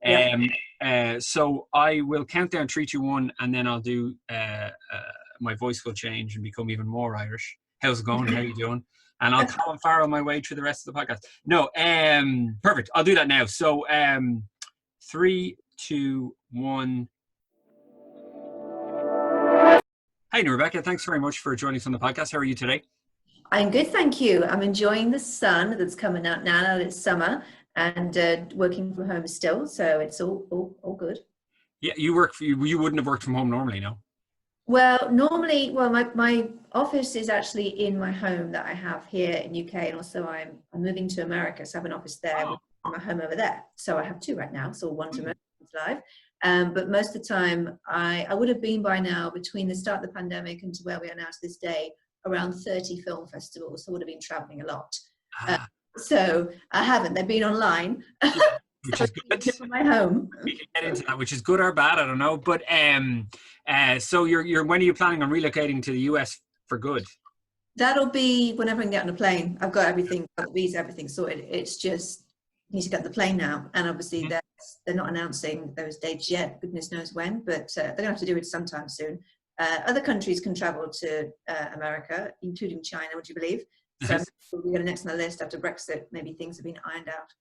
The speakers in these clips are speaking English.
Yeah. So I will count down 3, 2, 1, and then I'll do my voice will change and become even more Irish. How's it going? How are you doing? And I'll Colin Farrell my way through the rest of the podcast. No, perfect. I'll do that now. So 3, 2, 1. Hi, Rebecca. Thanks very much for joining us on the podcast. How are you today? I'm good, thank you. I'm enjoying the sun that's coming out now that it's summer, and working from home still, so it's all good. Yeah, you wouldn't have worked from home normally, no? Well, normally, my office is actually in my home that I have here in UK, and also I'm moving to America, so I have an office there, with my home over there. So I have two right now, so one's remote, one's live. But most of the time, I would have been by now, between the start of the pandemic and to where we are now to this day, around 30 film festivals. So I would have been traveling a lot. So I haven't. They've been online. Which is good. From my home. We can get into that, which is good or bad, I don't know. But so you're when are you planning on relocating to the US for good? That'll be whenever I can get on a plane. I've got everything, got the visa, everything sorted. It's just need to get on the plane now, and obviously they're not announcing those dates yet. Goodness knows when, but they're gonna have to do it sometime soon. Other countries can travel to America, including China, would you believe? So we're going next on the list after Brexit. Maybe things have been ironed out.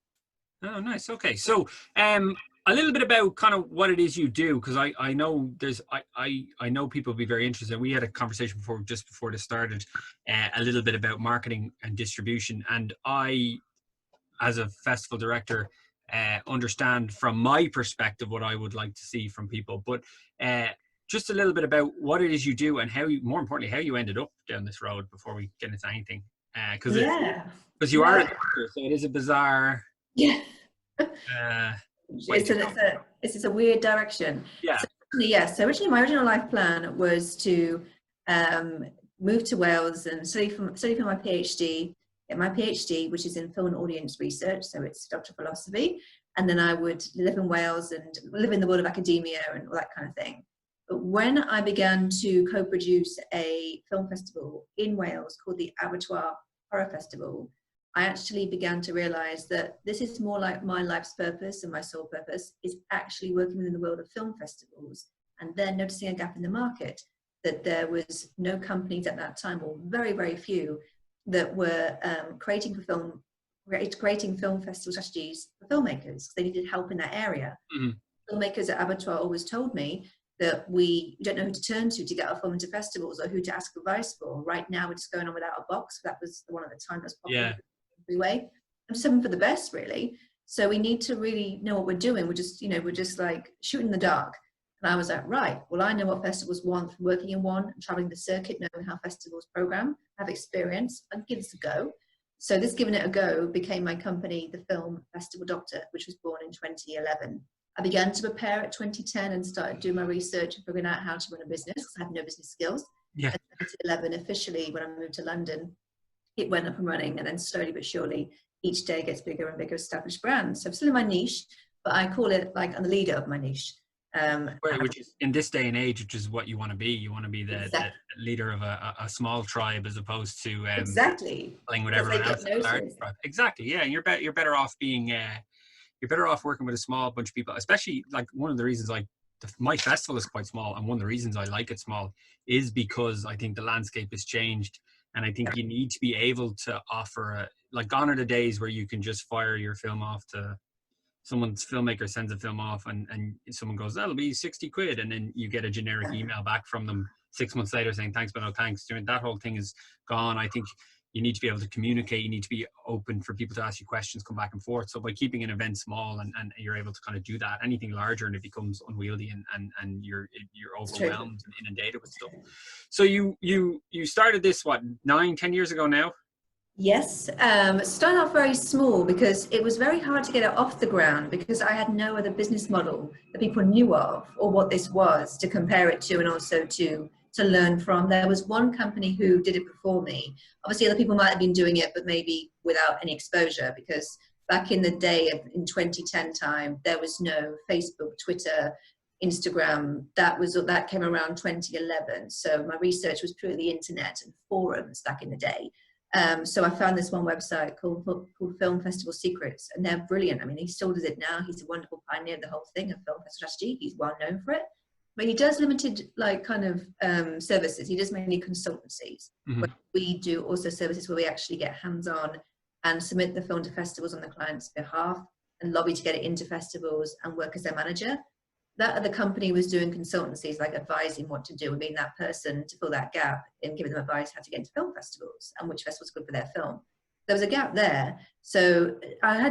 Oh, nice. Okay, so a little bit about kind of what it is you do, because I know I know people will be very interested. We had a conversation just before this started, a little bit about marketing and distribution, and I, as a festival director, understand from my perspective what I would like to see from people, but just a little bit about what it is you do and more importantly, how you ended up down this road before we get into anything. Because you are a doctor, so it is a bizarre. Yeah. It's a weird direction. Yeah. So originally my original life plan was to move to Wales and study for my PhD. Get my PhD, which is in film and audience research, so it's Doctor of Philosophy, and then I would live in Wales and live in the world of academia and all that kind of thing. But when I began to co-produce a film festival in Wales called the Abertoir Horror Festival, I actually began to realize that this is more like my life's purpose, and my sole purpose is actually working within the world of film festivals, and then noticing a gap in the market, that there was no companies at that time, or very, very few, that were creating film festival strategies for filmmakers. They needed help in that area. Filmmakers at Abertoir always told me that we don't know who to turn to get our film into festivals, or who to ask advice for. Right now, we're just going on without a box. That was the one at the time that's popular in every way. I'm just hoping for the best, really. So we need to really know what we're doing. We're just like shooting in the dark. And I was like, right, well, I know what festivals want from working in one and traveling the circuit, knowing how festivals program, have experience. I'd give this a go. So this Giving It a Go became my company, the Film Festival Doctor, which was born in 2011. I began to prepare at 2010 and started doing my research and figuring out how to run a business, because I had no business skills. Yeah. And 2011, officially, when I moved to London, it went up and running, and then slowly but surely, each day gets bigger and bigger established brands. So I'm still in my niche, but I call it like I'm the leader of my niche. Which is, in this day and age, which is what you want to be. You want to be the leader of a small tribe, as opposed to playing with everyone else. Exactly. Yeah, you're better off being. You're better off working with a small bunch of people, especially like one of the reasons my festival is quite small, and one of the reasons I like it small is because I think the landscape has changed, and I think you need to be able to offer gone are the days where you can just fire your film off to someone's filmmaker, sends a film off, and someone goes, that'll be 60 quid, and then you get a generic email back from them 6 months later saying thanks but no thanks. That whole thing is gone. I think you need to be able to communicate. You need to be open for people to ask you questions, come back and forth. So by keeping an event small and you're able to kind of do that, anything larger and it becomes unwieldy and you're overwhelmed and inundated with stuff. So you started this 9-10 years ago now? Yes, started off very small because it was very hard to get it off the ground, because I had no other business model that people knew of or what this was to compare it to, and also to learn from. There was one company who did it before me. Obviously, other people might have been doing it, but maybe without any exposure, because back in the day, in 2010 time, there was no Facebook, Twitter, Instagram. That came around 2011. So my research was purely the internet and forums back in the day. So I found this one website called Film Festival Secrets, and they're brilliant. I mean, he still does it now. He's a wonderful pioneer of the whole thing of film festival strategy. He's well known for it, but he does limited services. He does mainly consultancies. But we do also services where we actually get hands-on and submit the film to festivals on the client's behalf and lobby to get it into festivals and work as their manager. That other company was doing consultancies, like advising what to do and being that person to fill that gap and giving them advice how to get into film festivals and which festivals are good for their film. There was a gap there. So I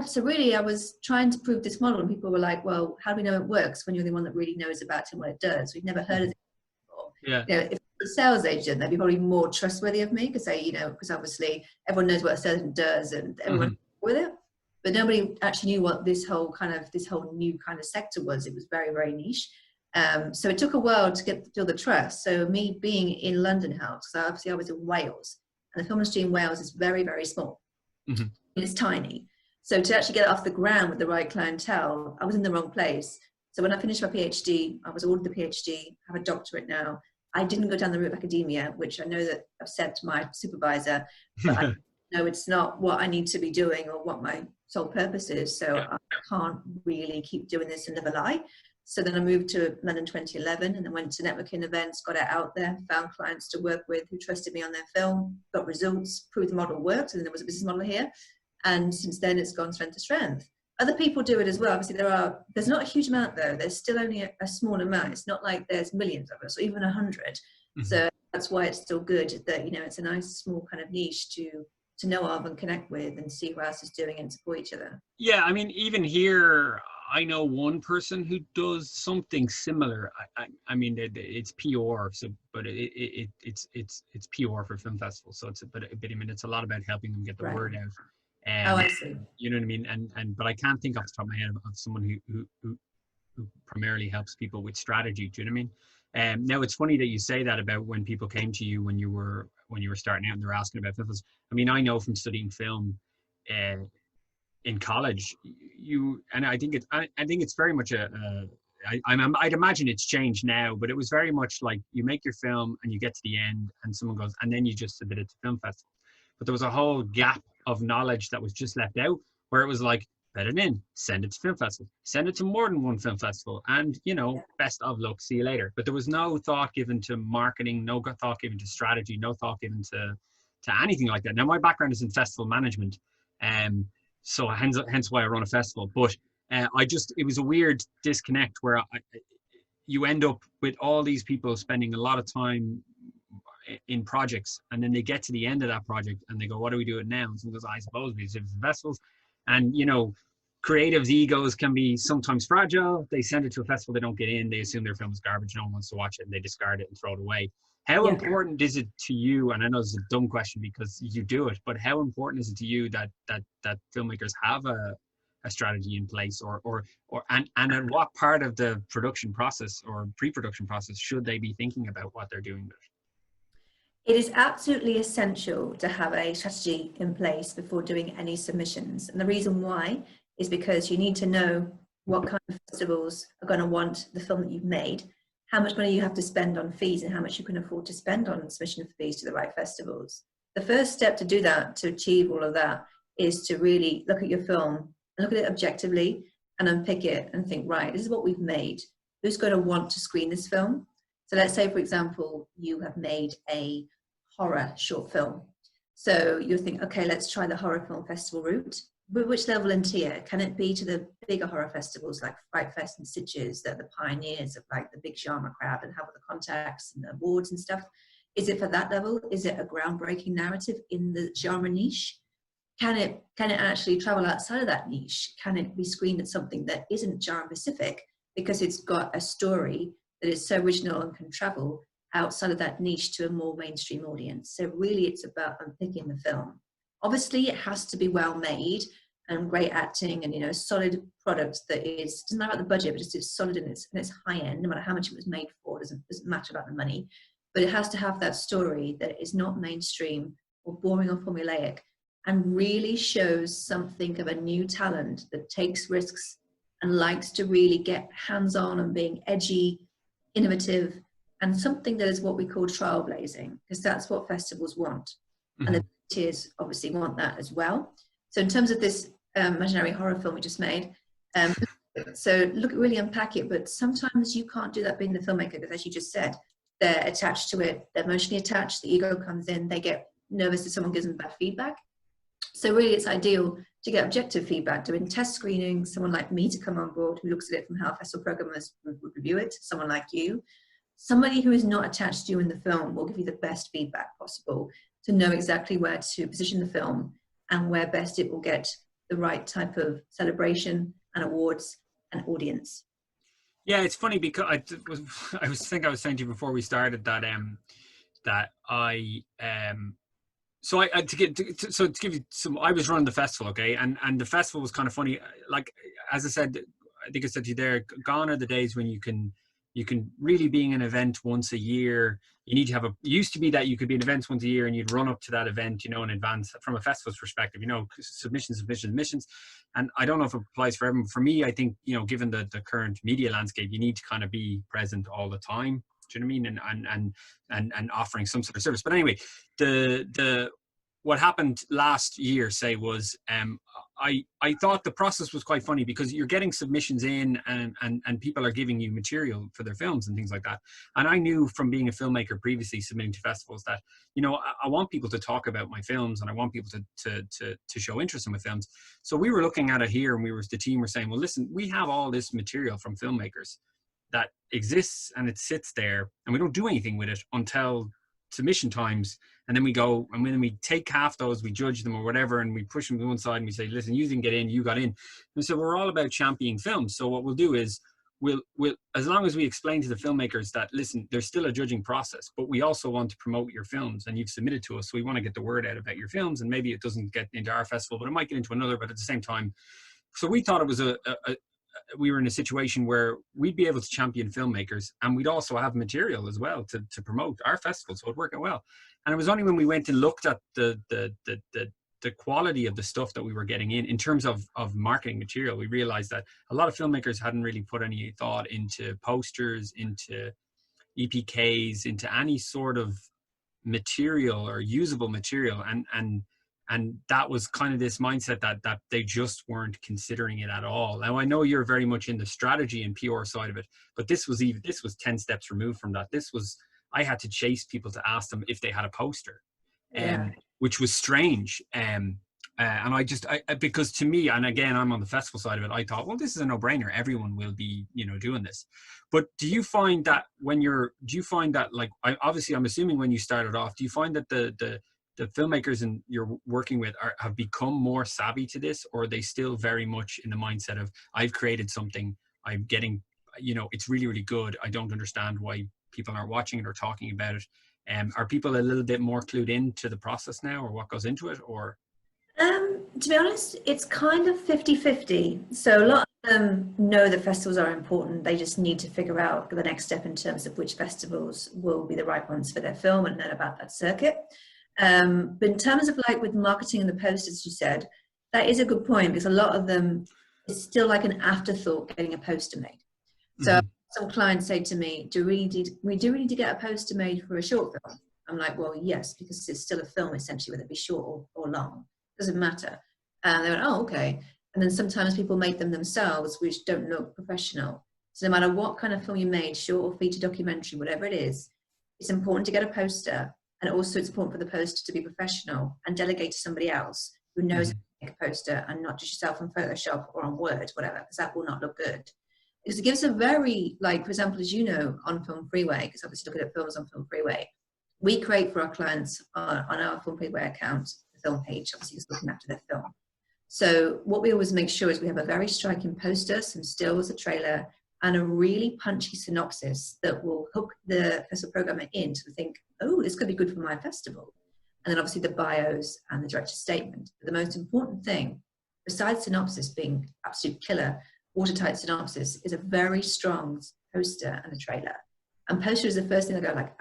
was trying to prove this model, and people were like, well, how do we know it works when you're the one that really knows about it and what it does? We've never heard of it before. Yeah. You know, if a sales agent, they'd be probably more trustworthy of me because because obviously everyone knows what a sales agent does and everyone with it. But nobody actually knew what this whole new kind of sector was. It was very, very niche. So it took a while to build the trust. So me being in London helped. So obviously I was in Wales, and the film industry in Wales is very, very small. It's tiny. So to actually get it off the ground with the right clientele, I was in the wrong place. So when I finished my PhD, I was awarded the PhD, I have a doctorate now. I didn't go down the route of academia, which I know that I've said to my supervisor, but I know it's not what I need to be doing or what my sole purpose is. So I can't really keep doing this and live a lie. So then I moved to London 2011 and then went to networking events, got it out there, found clients to work with who trusted me on their film, got results, proved the model worked, and then there was a business model here. And since then it's gone strength to strength. Other people do it as well. Obviously there's not a huge amount though. There's still only a small amount. It's not like there's millions of us or even 100. So that's why it's still good that, it's a nice small kind of niche to know of and connect with and see who else is doing and support each other. Yeah, I mean, even here, I know one person who does something similar. I mean, it's PR, but it's PR for film festivals. So but I mean, it's a lot about helping them get the word out. I see. You know what I mean? But I can't think off the top of my head of someone who primarily helps people with strategy. Do you know what I mean? Now it's funny that you say that about when people came to you when you were starting out and they were asking about film festivals. I mean, I know from studying film in college, I think it's very much I'd imagine it's changed now, but it was very much like you make your film and you get to the end and someone goes, and then you just submit it to film festival. But there was a whole gap of knowledge that was just left out where it was like, put it in, send it to film festival, send it to more than one film festival, and best of luck, see you later. But there was no thought given to marketing, no thought given to strategy, no thought given to anything like that. Now my background is in festival management, so hence why I run a festival. But it was a weird disconnect where you end up with all these people spending a lot of time in projects, and then they get to the end of that project and they go, what do we do it now? And someone goes, I suppose we do festivals. And creatives' egos can be sometimes fragile. They send it to a festival, they don't get in, they assume their film is garbage, no one wants to watch it, and they discard it and throw it away. How important is it to you, and I know this is a dumb question because you do it, but how important is it to you that filmmakers have a strategy in place, and at what part of the production process or pre-production process should they be thinking about what they're doing with it? It is absolutely essential to have a strategy in place before doing any submissions. And the reason why is because you need to know what kind of festivals are going to want the film that you've made, how much money you have to spend on fees, and how much you can afford to spend on submission of fees to the right festivals. The first step to do that, to achieve all of that, is to really look at your film and look at it objectively and unpick it and think, right, this is what we've made. Who's going to want to screen this film? So let's say, for example, you have made a horror short film. So you think, okay, let's try the horror film festival route. But which level and tier? Can it be to the bigger horror festivals like Fright Fest and Stitches, that are the pioneers of like the big genre crowd and have all the contacts and the awards and stuff? Is it for that level? Is it a groundbreaking narrative in the genre niche? Can it actually travel outside of that niche? Can it be screened at something that isn't genre specific because it's got a story that is so original and can travel outside of that niche to a more mainstream audience? So really it's about unpicking the film. Obviously it has to be well made and great acting and a solid product that doesn't matter about the budget, but just it's solid and it's high end, no matter how much it was made for, doesn't matter about the money. But it has to have that story that is not mainstream or boring or formulaic and really shows something of a new talent that takes risks and likes to really get hands-on and being edgy, innovative, and something that is what we call trailblazing, because that's what festivals want. And the Tiers obviously want that as well. So in terms of this imaginary horror film we just made, so look, really unpack it, but sometimes you can't do that being the filmmaker, because as you just said, they're attached to it, they're emotionally attached, the ego comes in, they get nervous if someone gives them bad feedback. So really it's ideal to get objective feedback, doing test screenings, someone like me to come on board who looks at it from how festival programmers would review it, someone like you. Somebody who is not attached to you in the film will give you the best feedback possible to know exactly where to position the film and where best it will get the right type of celebration and awards and audience. Yeah, it's funny because I was saying to you before we started that to give you some, I was running the festival, okay, and the festival was kind of funny. Like, as I said, I think I said to you there, gone are the days when you can really, being an event once a year, you need to have it used to be that you could be an event once a year and you'd run up to that event, you know, in advance from a festival's perspective, you know, submissions. And I don't know if it applies for everyone. For me, I think, you know, given the current media landscape, you need to kind of be present all the time. Do you know what I mean? And offering some sort of service. But anyway, what happened last year, say, was I thought the process was quite funny, because you're getting submissions in and people are giving you material for their films and things like that. And I knew from being a filmmaker previously submitting to festivals that, you know, I want people to talk about my films and I want people to show interest in my films. So we were looking at it here, and the team were saying, well, listen, we have all this material from filmmakers that exists and it sits there and we don't do anything with it until submission times, and then we go and then we take half those, we judge them or whatever, and we push them to one side and we say, listen, you didn't get in, you got in. And so we're all about championing films. So what we'll do is we'll as long as we explain to the filmmakers that, listen, there's still a judging process, but we also want to promote your films and you've submitted to us, so we want to get the word out about your films, and maybe it doesn't get into our festival but it might get into another, but at the same time. So we thought it was we were in a situation where we'd be able to champion filmmakers and we'd also have material as well to promote our festival, so it'd work out well. And it was only when we went and looked at the quality of the stuff that we were getting in terms of marketing material, we realized that a lot of filmmakers hadn't really put any thought into posters, into EPKs, into any sort of material or usable material, and that was kind of this mindset that they just weren't considering it at all. Now, I know you're very much in the strategy and PR side of it, but this was 10 steps removed from that. I had to chase people to ask them if they had a poster, which was strange. And I because to me, and again, I'm on the festival side of it, I thought, well, this is a no-brainer. Everyone will be, you know, doing this. But do you find that like, I'm assuming when you started off, do you find that the filmmakers you're working with have become more savvy to this, or are they still very much in the mindset of, I've created something, I'm getting, you know, it's really, really good, I don't understand why people aren't watching it or talking about it? Are people a little bit more clued into the process now, or what goes into it, or? To be honest, it's kind of 50-50. So a lot of them know that festivals are important. They just need to figure out the next step in terms of which festivals will be the right ones for their film and learn about that circuit. But in terms of like with marketing and the posters, you said, that is a good point, because a lot of them, it's still like an afterthought getting a poster made. So some clients say to me, do we need to get a poster made for a short film? I'm like, well, yes, because it's still a film essentially, whether it be short or long, doesn't matter. And they went, oh, okay. And then sometimes people make them themselves, which don't look professional. So no matter what kind of film you made, short or feature, documentary, whatever it is, it's important to get a poster. And also it's important for the poster to be professional and delegate to somebody else who knows how to make a poster, and not just yourself on Photoshop or on Word, whatever, because that will not look good. Because it gives a very, like, for example, as you know, on Film Freeway, because obviously looking at films on Film Freeway, we create for our clients on our Film Freeway account, the film page, obviously just looking after their film. So what we always make sure is we have a very striking poster, some stills, a trailer, and a really punchy synopsis that will hook the festival programmer in to think, oh, this could be good for my festival. And then obviously the bios and the director's statement. But the most important thing, besides synopsis being absolute killer, watertight synopsis, is a very strong poster and a trailer. And poster is the first thing they go like,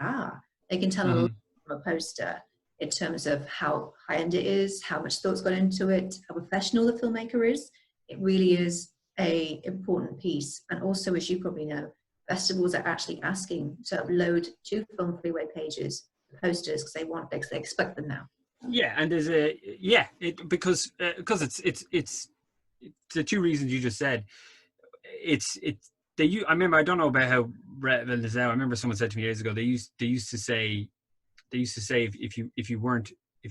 they can tell a lot from a poster in terms of how high-end it is, how much thought's gone into it, how professional the filmmaker is. It really is an important piece. And also, as you probably know, festivals are actually asking to upload to Film Freeway pages posters because they expect them now. Yeah, and there's because it's the two reasons you just said. I remember, I don't know about how relevant it is now. I remember someone said to me years ago, they used to say if you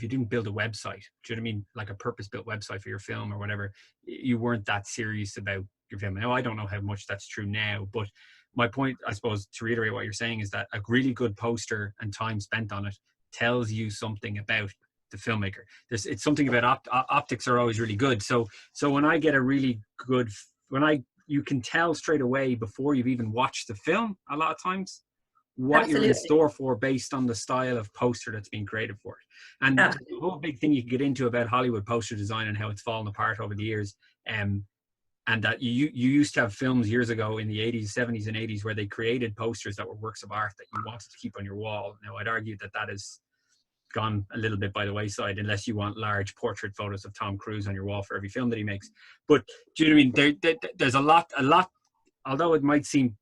didn't build a website, do you know what I mean, like a purpose-built website for your film or whatever, you weren't that serious about your film. Now, I don't know how much that's true now, but my point, I suppose, to reiterate what you're saying, is that a really good poster and time spent on it tells you something about the filmmaker. It's something about optics are always really good. So when I get a really good, you can tell straight away before you've even watched the film, a lot of times, what Absolutely. You're in store for based on the style of poster that's being created for it. And the whole big thing you can get into about Hollywood poster design and how it's fallen apart over the years, and that you used to have films years ago in the 80s, 70s and 80s where they created posters that were works of art that you wanted to keep on your wall. Now, I'd argue that has gone a little bit by the wayside, unless you want large portrait photos of Tom Cruise on your wall for every film that he makes. But do you know what I mean? There's a lot, although it might seem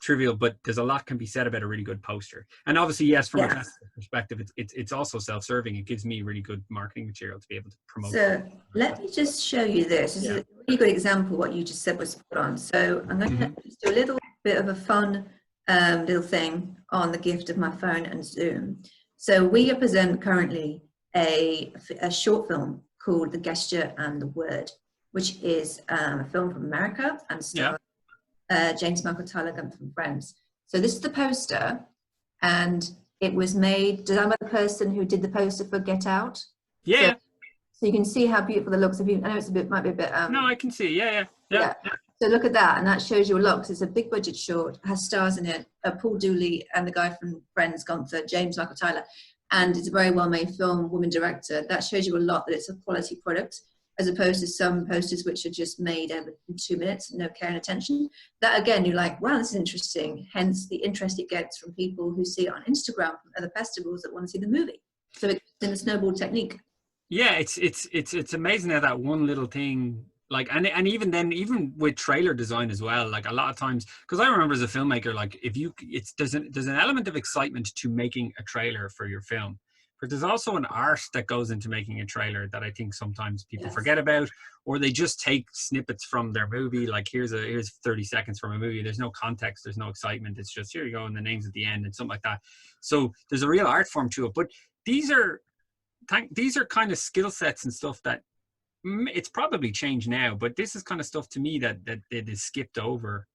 trivial, but there's a lot can be said about a really good poster. And obviously, yes, from a perspective, it's also self-serving. It gives me really good marketing material to be able to promote. So let me just show you this. This is a really good example. What you just said was spot on. So I'm going to just do a little bit of a fun little thing on the gift of my phone and Zoom. So we present currently a short film called The Gesture and the Word, which is a film from America and stars James Michael Tyler from Friends. So this is the poster, and it was designed by the person who did the poster for Get Out. Yeah. So you can see how beautiful the looks. I know might be a bit. No, I can see. Yeah. So look at that, and that shows you a lot, because it's a big budget short, has stars in it, Paul Dooley and the guy from Friends, Gunther, James Michael Tyler, and it's a very well-made film, woman director. That shows you a lot that it's a quality product, as opposed to some posters which are just made over 2 minutes, no care and attention. That again, you're like, wow, this is interesting. Hence the interest it gets from people who see it on Instagram from other festivals that want to see the movie. So it's in the snowball technique. Yeah, it's amazing how that one little thing, like, and even with trailer design as well, like a lot of times, because I remember as a filmmaker, like there's an element of excitement to making a trailer for your film. But there's also an art that goes into making a trailer that I think sometimes people forget about, or they just take snippets from their movie. Like here's 30 seconds from a movie. There's no context. There's no excitement. It's just, here you go, and the names at the end and something like that. So there's a real art form to it. But these are kind of skill sets and stuff that it's probably changed now. But this is kind of stuff to me that is skipped over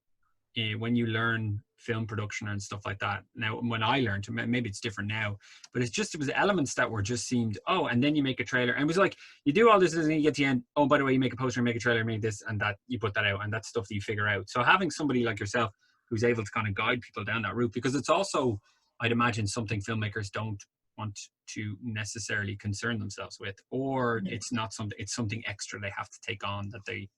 when you learn film production and stuff like that. Now, when I learned, maybe it's different now, but it was elements that were just seemed, and then you make a trailer, and it was like, you do all this and then you get to the end, by the way, you make a poster, make a trailer, make this and that, you put that out, and that's stuff that you figure out. So having somebody like yourself who's able to kind of guide people down that route, because it's also, I'd imagine, something filmmakers don't want to necessarily concern themselves with, or it's something extra they have to take on that they...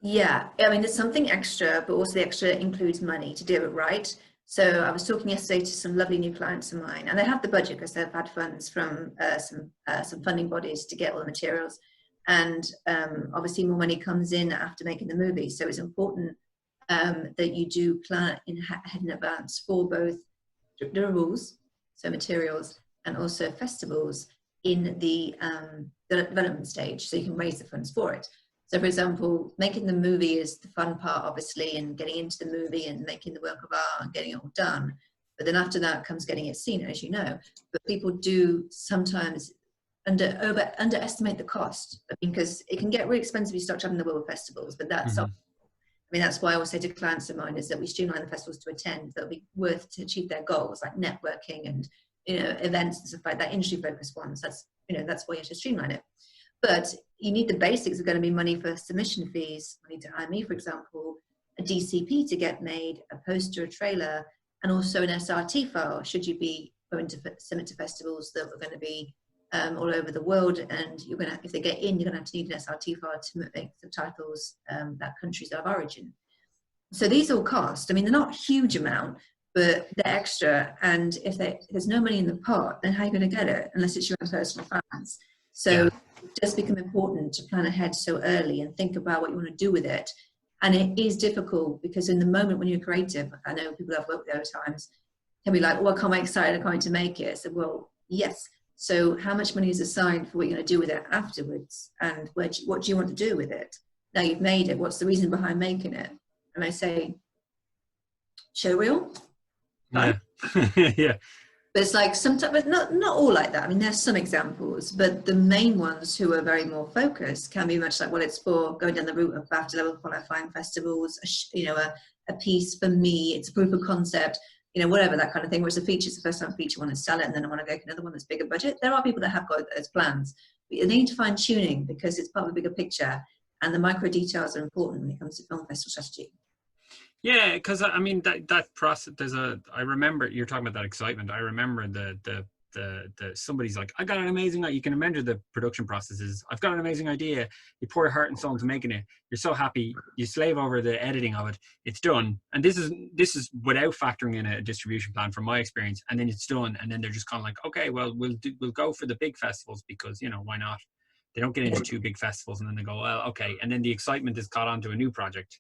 Yeah, I mean, there's something extra, but also the extra includes money to do it right. So I was talking yesterday to some lovely new clients of mine, and they have the budget because they've had funds from some funding bodies to get all the materials. And obviously more money comes in after making the movie. So it's important that you do plan ahead in advance for both deliverables, so materials, and also festivals in the development stage, so you can raise the funds for it. So for example, making the movie is the fun part, obviously, and getting into the movie and making the work of art and getting it all done. But then after that comes getting it seen, as you know. But people do sometimes underestimate the cost, because it can get really expensive if you start having the world festivals. But that's, I mean, that's why I always say to clients of mine is that we streamline the festivals to attend. That'll be worth to achieve their goals, like networking and, events and stuff like that, industry focused ones. That's why you have to streamline it. But you need the basics. Are going to be money for submission fees, money to hire me, for example, a DCP to get made, a poster, a trailer, and also an SRT file, should you be going to submit to festivals that are going to be all over the world. And you're going to, if they get in, you're going to need an SRT file to make subtitles that countries of origin. So these all cost. I mean, they're not a huge amount, but they're extra. And if there's no money in the pot, then how are you going to get it? Unless it's your own personal funds. So it does become important to plan ahead so early and think about what you want to do with it. And it is difficult, because in the moment when you're creative, I know people I've worked with over times can be like, I can't wait, excited, I can't wait to make it. So, well, yes, So how much money is assigned for what you're going to do with it afterwards? And what do you want to do with it? Now you've made it, what's the reason behind making it? And I say, showreel. Yeah. Yeah. But it's like sometimes, but not all like that. I mean, there's some examples, but the main ones who are very more focused can be much like, well, it's for going down the route of BAFTA level qualifying festivals, a piece for me, it's a proof of concept, whatever, that kind of thing. Whereas a feature is the first time feature, want to sell it, and then I want to go to another one that's bigger budget. There are people that have got those plans, but you need to find tuning because it's part of a bigger picture, and the micro details are important when it comes to film festival strategy. Yeah, because I mean that process. I remember you're talking about that excitement. I remember the somebody's like, I got an amazing. You can imagine the production processes. I've got an amazing idea. You pour your heart and soul into making it. You're so happy. You slave over the editing of it. It's done. And this is without factoring in a distribution plan from my experience. And then it's done. And then they're just kind of like, okay, well we'll go for the big festivals because why not? They don't get into 2 big festivals and then they go, well, okay. And then the excitement is caught onto a new project.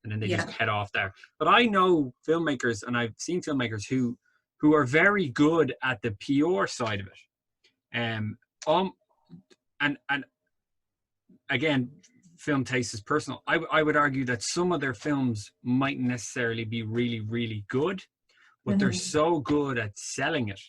And then they just head off there. But I know filmmakers, and I've seen filmmakers who are very good at the PR side of it. And again, film taste is personal. I would argue that some of their films mightn't necessarily be really, really good, but they're so good at selling it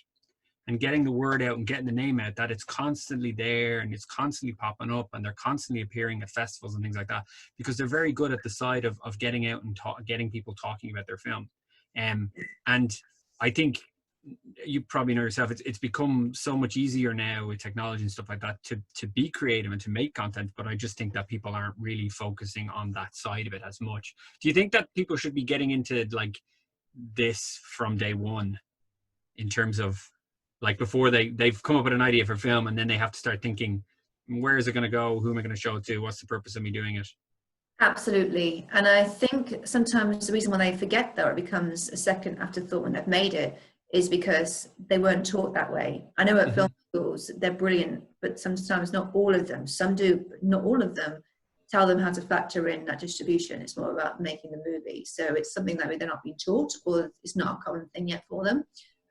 and getting the word out and getting the name out that it's constantly there and it's constantly popping up and they're constantly appearing at festivals and things like that because they're very good at the side of getting out and getting people talking about their film. And I think you probably know yourself, it's become so much easier now with technology and stuff like that to be creative and to make content, but I just think that people aren't really focusing on that side of it as much. Do you think that people should be getting into like this from day one in terms of like before they've come up with an idea for film and then they have to start thinking, where is it going to go? Who am I going to show it to? What's the purpose of me doing it? Absolutely. And I think sometimes the reason why they forget that or it becomes a second afterthought when they've made it is because they weren't taught that way. I know at film schools, they're brilliant, but sometimes not all of them, some do, but not all of them tell them how to factor in that distribution. It's more about making the movie. So it's something that they're not being taught or it's not a common thing yet for them.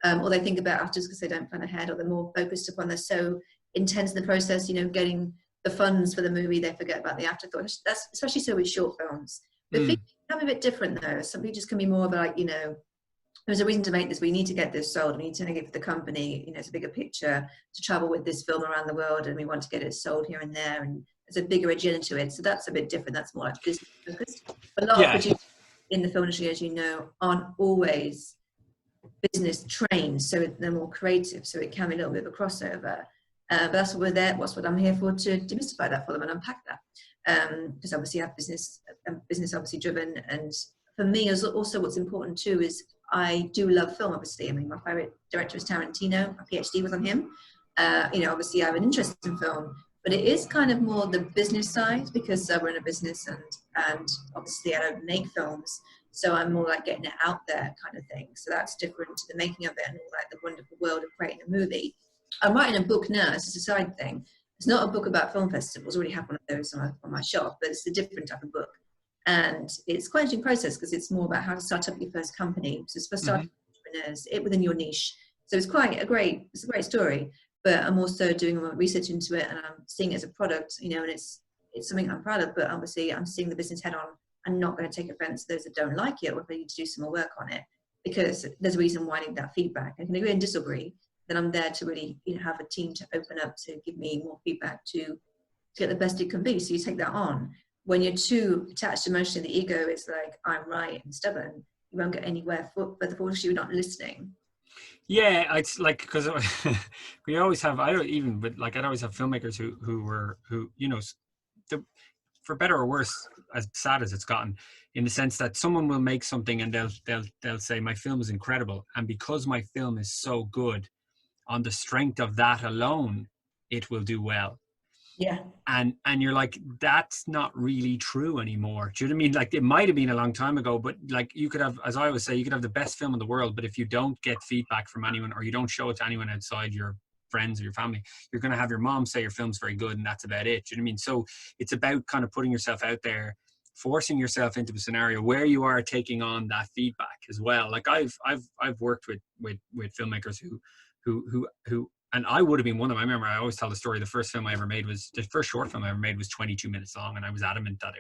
Or they think about afterwards because they don't plan ahead, or they're more focused upon, they're so intense in the process, getting the funds for the movie, they forget about the afterthought. That's especially so with short films. But features can be a bit different though. Some features can be more about, there's a reason to make this, we need to get this sold, we need to give the company, it's a bigger picture to travel with this film around the world and we want to get it sold here and there, and there's a bigger agenda to it. So that's a bit different, that's more like business focused. A lot of producers in the film industry, as you know, aren't always business trained, so they're more creative, so it can be a little bit of a crossover. But that's what we're there. What's what I'm here for, to demystify that for them and unpack that. Because obviously I have business obviously driven, and for me is also what's important too is I do love film. Obviously, I mean my favorite director is Tarantino. My PhD was on him. Obviously I have an interest in film, but it is kind of more the business side because we're in a business, and obviously I don't make films. So I'm more like getting it out there kind of thing. So that's different to the making of it and all like the wonderful world of creating a movie. I'm writing a book now, it's just a side thing. It's not a book about film festivals, I already have one of those on my shelf, but it's a different type of book. And it's quite an interesting process because it's more about how to start up your first company. So it's for starting entrepreneurs, within your niche. So it's a great story, but I'm also doing my research into it and I'm seeing it as a product, and it's something I'm proud of, but obviously I'm seeing the business head on. I'm not going to take offense to those that don't like it or if they need to do some more work on it, because there's a reason why I need that feedback. I can agree and disagree, then I'm there to really have a team to open up to give me more feedback to get the best it can be. So you take that on. When you're too attached emotionally, the ego is like, I'm right and stubborn, you won't get anywhere further forward because you're not listening. Yeah, it's like, because we always have, I'd always have filmmakers who for better or worse, as sad as it's gotten, in the sense that someone will make something and they'll say my film is incredible, and because my film is so good, on the strength of that alone, it will do well. Yeah. And you're like, that's not really true anymore. Do you know what I mean? Like, it might have been a long time ago, but like, you could have, as I always say, you could have the best film in the world, but if you don't get feedback from anyone or you don't show it to anyone outside your friends or your family, you're going to have your mom say your film's very good and that's about it. Do you know what I mean? So it's about kind of putting yourself out there, forcing yourself into a scenario where you are taking on that feedback as well. Like I've worked with filmmakers who and I would have been one of them. I remember I always tell the story. The first short film I ever made was 22 minutes long, and I was adamant that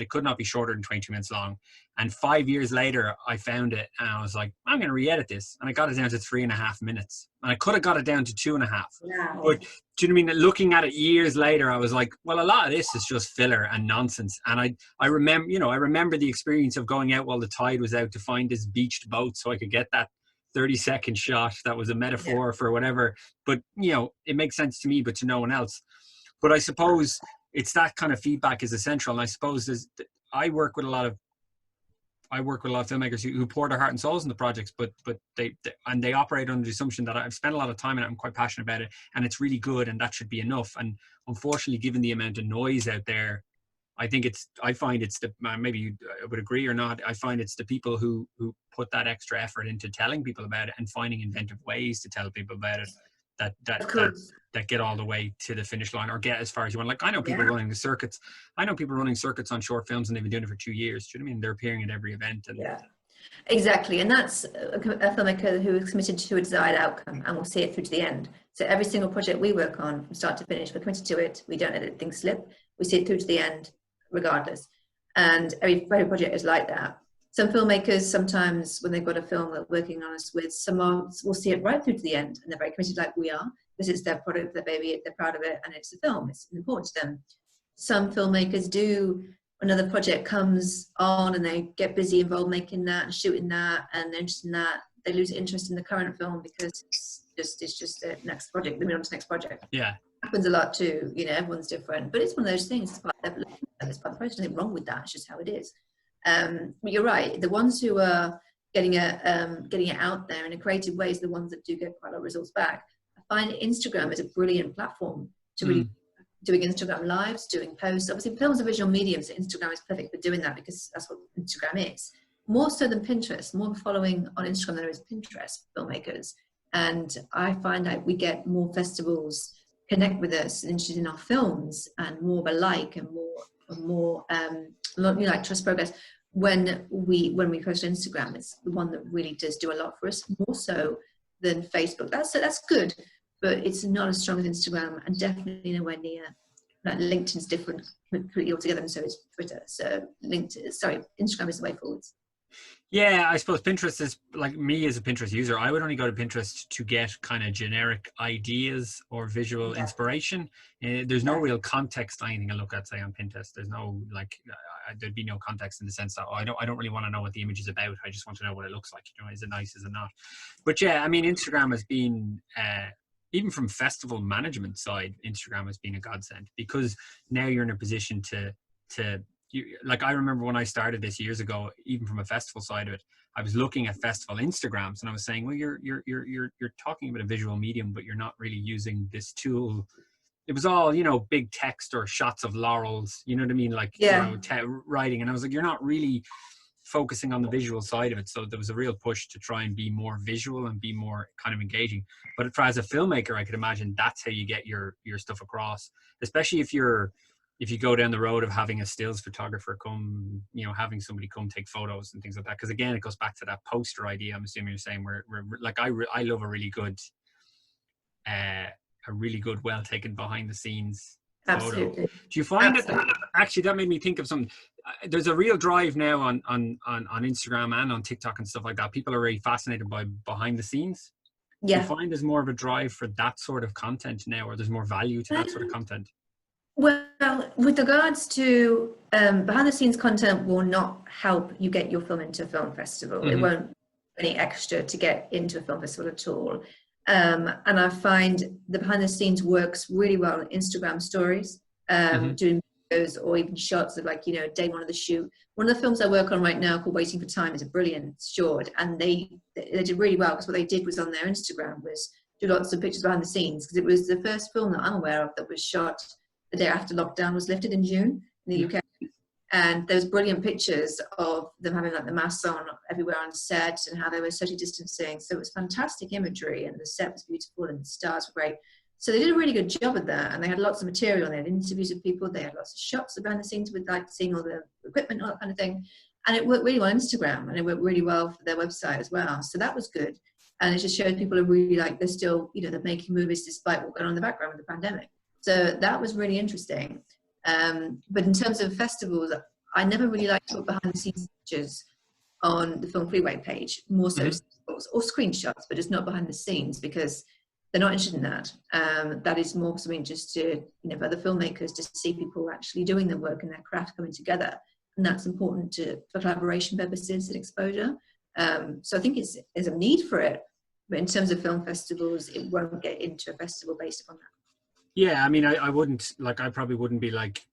it could not be shorter than 22 minutes long. And 5 years later, I found it, and I was like, I'm going to re-edit this, and I got it down to 3.5 minutes, and I could have got it down to 2.5. Wow. But do you know what I mean? Looking at it years later, I was like, well, a lot of this is just filler and nonsense. And I remember the experience of going out while the tide was out to find this beached boat so I could get that 30-second shot that was a metaphor for whatever. But it makes sense to me, but to no one else. But I suppose it's that kind of feedback is essential. And I suppose I work with a lot of filmmakers who pour their heart and souls in the projects, but they operate under the assumption that I've spent a lot of time in it, I'm quite passionate about it, and it's really good, and that should be enough. And unfortunately, given the amount of noise out there, I find it's maybe you would agree or not, I find it's the people who put that extra effort into telling people about it and finding inventive ways to tell people about it that get all the way to the finish line or get as far as you want. Like I know people running the circuits. I know people running circuits on short films, and they've been doing it for 2 years. Do you know what I mean? They're appearing at every event. And exactly. And that's a filmmaker who is committed to a desired outcome and will see it through to the end. So every single project we work on from start to finish, we're committed to it. We don't let things slip. We see it through to the end regardless. And every project is like that. Some filmmakers, sometimes when they've got a film they're working on us with, some will see it right through to the end, and they're very committed like we are, because it's their product, their baby, they're proud of it, and it's a film, it's important to them. Some filmmakers do, another project comes on and they get busy involved making that and shooting that, and they're interested in that, they lose interest in the current film because it's just the next project, they move on to the next project. Yeah. Happens a lot too, everyone's different, but it's one of those things, it's part of the process, there's nothing wrong with that, it's just how it is. But you're right, the ones who are getting it out there in a creative way is the ones that do get quite a lot of results back. I find Instagram is a brilliant platform to really doing Instagram lives, doing posts. Obviously, films are visual mediums, so Instagram is perfect for doing that because that's what Instagram is. More so than Pinterest, more following on Instagram than there is Pinterest filmmakers. And I find that we get more festivals connect with us, interested in our films, and more of a like, and more like trust progress. When we post on Instagram, it's the one that really does do a lot for us, more so than Facebook. That's good, but it's not as strong as Instagram, and definitely nowhere near. Like LinkedIn's different completely altogether, and so is Twitter. So Instagram is the way forwards. Yeah, I suppose Pinterest is, like me as a Pinterest user, I would only go to Pinterest to get kind of generic ideas or visual inspiration. There's no real context to anything I look at, say, on Pinterest. There's no, there'd be no context in the sense that I don't really want to know what the image is about. I just want to know what it looks like. Is it nice, is it not? But yeah, I mean, Instagram has been, even from festival management side, Instagram has been a godsend, because now you're in a position to I remember when I started this years ago, even from a festival side of it, I was looking at festival Instagrams and I was saying, well, you're talking about a visual medium, but you're not really using this tool. It was all, big text or shots of laurels, you know what I mean? Writing. And I was like, you're not really focusing on the visual side of it. So there was a real push to try and be more visual and be more kind of engaging. But as a filmmaker, I could imagine that's how you get your stuff across, especially if you go down the road of having a stills photographer come, having somebody come take photos and things like that. Because again, it goes back to that poster idea. I'm assuming you're saying where I love a really good, well taken behind the scenes photo. Do you find that actually that made me think of something? There's a real drive now on Instagram and on TikTok and stuff like that. People are really fascinated by behind the scenes. Yeah. Do you find there's more of a drive for that sort of content now, or there's more value to that sort of content? Well, with regards to behind-the-scenes content will not help you get your film into a film festival. Mm-hmm. It won't any extra to get into a film festival at all. And I find the behind-the-scenes works really well on Instagram stories, doing videos or even shots of day one of the shoot. One of the films I work on right now called Waiting for Time is a brilliant short, and they did really well because what they did was on their Instagram was do lots of pictures behind the scenes, because it was the first film that I'm aware of that was shot the day after lockdown was lifted in June in the UK. And there was brilliant pictures of them having the masks on everywhere on set and how they were social distancing. So it was fantastic imagery, and the set was beautiful and the stars were great. So they did a really good job of that, and they had lots of material. They had interviews with people. They had lots of shots behind the scenes with seeing all the equipment, all that kind of thing. And it worked really well on Instagram, and it worked really well for their website as well. So that was good. And it just shows people are really like, they're still, you know, they're making movies despite what's going on in the background with the pandemic. So that was really interesting. But in terms of festivals, I never really like to put behind the scenes pictures on the Film Freeway page, more so or screenshots, but it's not behind the scenes because they're not interested in that. That is more something just to, you know, for other filmmakers to see people actually doing their work and their craft coming together. And that's important for collaboration purposes and exposure. So I think there's a need for it, but in terms of film festivals, it won't get into a festival based upon that. Yeah, I mean, I wouldn't, like, I probably wouldn't be like